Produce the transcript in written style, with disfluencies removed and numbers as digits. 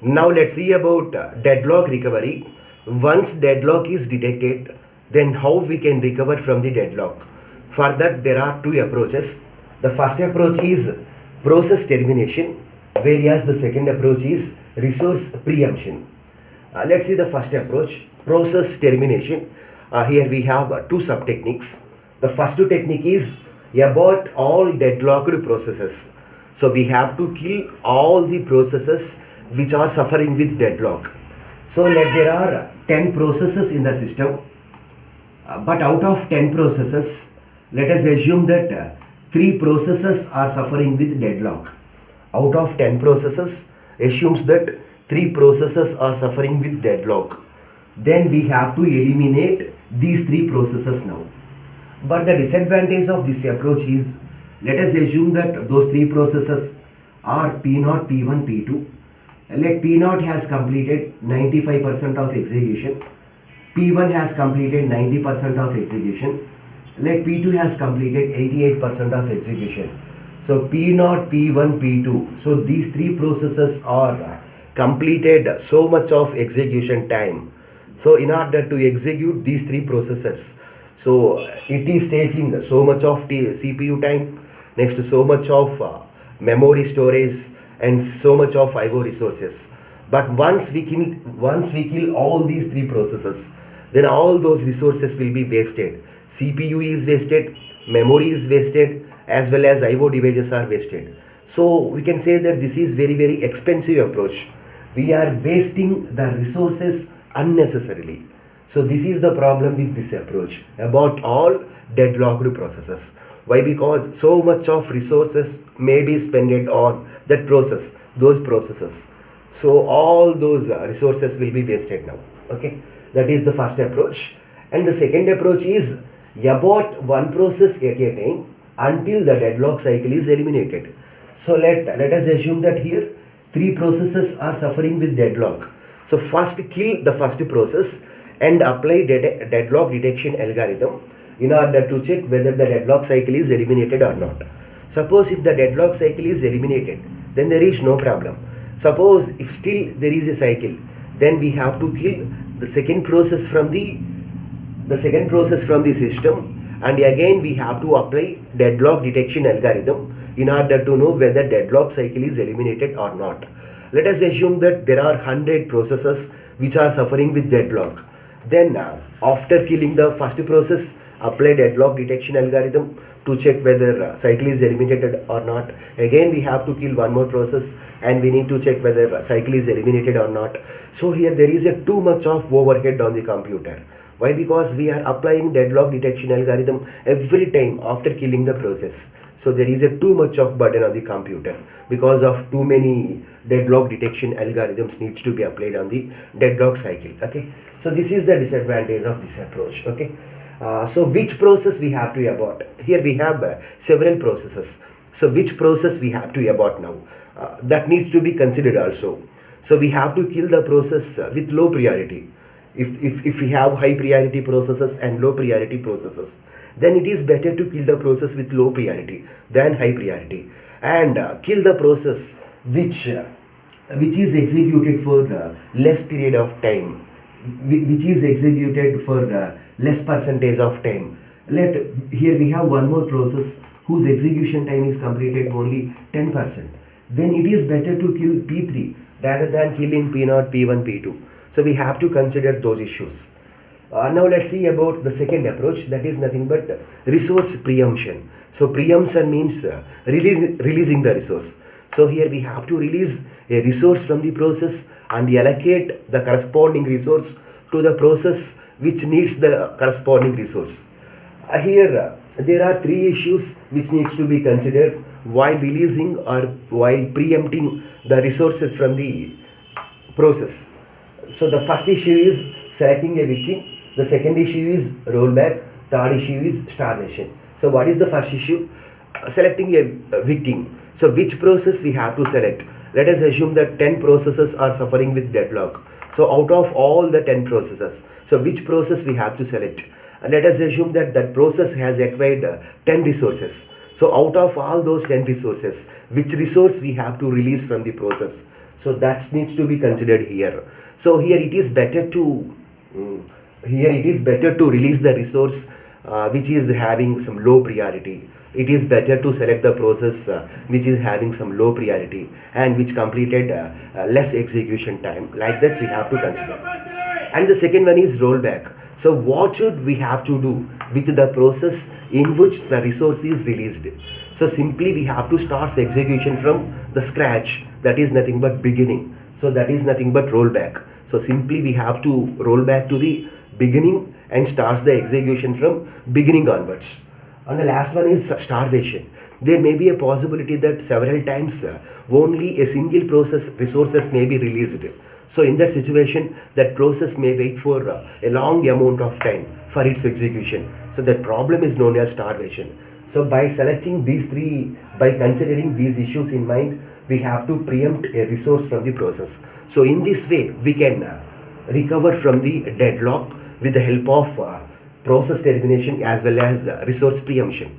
Now let's see about deadlock recovery. Once deadlock is detected, then how we can recover from the deadlock. For that there are two approaches. The first approach is process termination, whereas the second approach is resource preemption. Let's see the first approach, process termination. Here we have two sub techniques. The first technique is about all deadlocked processes. So we have to kill all the processes which are suffering with deadlock. So there are 10 processes in the system, but out of 10 processes, let us assume that 3 processes are suffering with deadlock. Out of 10 processes, assumes that 3 processes are suffering with deadlock. Then we have to eliminate these 3 processes now. But the disadvantage of this approach is, let us assume that those 3 processes are P0, P1, P2. Let P0 has completed 95% of execution, P1 has completed 90% of execution, let P2 has completed 88% of execution. So P0, P1, P2. So these 3 processes are completed so much of execution time. So in order to execute these 3 processes, so it is taking so much of CPU time, next so much of memory storage, and so much of IO resources. But once we kill all these 3 processes, then all those resources will be wasted. CPU is wasted, memory is wasted, as well as IO devices are wasted. So we can say that this is very expensive approach. We are wasting the resources unnecessarily. So this is the problem with this approach about all deadlocked processes. Why? Because so much of resources may be spent on that process, those processes. So all those resources will be wasted now. Okay, that is the first approach. And the second approach is abort one process at a time until the deadlock cycle is eliminated. So let us assume that here 3 processes are suffering with deadlock. So first kill the first process and apply deadlock detection algorithm in order to check whether the deadlock cycle is eliminated or not. Suppose if the deadlock cycle is eliminated, then there is no problem. Suppose if still there is a cycle, then we have to kill the second process from the system, and again we have to apply deadlock detection algorithm in order to know whether deadlock cycle is eliminated or not. Let us assume that there are 100 processes which are suffering with deadlock. Then after killing the first process, apply deadlock detection algorithm to check whether cycle is eliminated or not. Again we have to kill one more process and we need to check whether cycle is eliminated or not. So here there is a too much of overhead on the computer. Why? Because we are applying deadlock detection algorithm every time after killing the process. So there is a too much of burden on the computer because of too many deadlock detection algorithms needs to be applied on the deadlock cycle. Okay, so this is the disadvantage of this approach. Okay, so which process we have to abort? Here we have several processes. So which process we have to abort now? That needs to be considered also. So we have to kill the process with low priority. If we have high priority processes and low priority processes, then it is better to kill the process with low priority than high priority, and kill the process which is executed for less period of time, which is executed for less percentage of time. Here we have one more process whose execution time is completed only 10%. Then it is better to kill P3 rather than killing P0, P1, P2. So we have to consider those issues. Now let's see about the second approach, that is nothing but resource preemption. So preemption means releasing the resource. So here we have to release a resource from the process and allocate the corresponding resource to the process which needs the corresponding resource. Here there are 3 issues which needs to be considered while releasing or while preempting the resources from the process. So the first issue is selecting a victim, the second issue is rollback, third issue is starvation. So what is the first issue? Selecting a victim. So which process we have to select? Let us assume that 10 processes are suffering with deadlock. So out of all the 10 processes, so which process we have to select? Let us assume that that process has acquired 10 resources. So out of all those 10 resources, which resource we have to release from the process? So that needs to be considered here. So here it is better to mm, release the resource which is having some low priority. It is better to select the process which is having some low priority and which completed less execution time. Like that we have to consider. And the second one is rollback. So what should we have to do with the process in which the resource is released? So simply we have to start the execution from the scratch. That is nothing but beginning. So that is nothing but rollback. So simply we have to roll back to the beginning and starts the execution from beginning onwards. And the last one is starvation. There may be a possibility that several times only a single process resources may be released. So in that situation, that process may wait for a long amount of time for its execution. So that problem is known as starvation. So by selecting these three, by considering these issues in mind, we have to preempt a resource from the process. So in this way, we can recover from the deadlock with the help of process termination as well as resource preemption.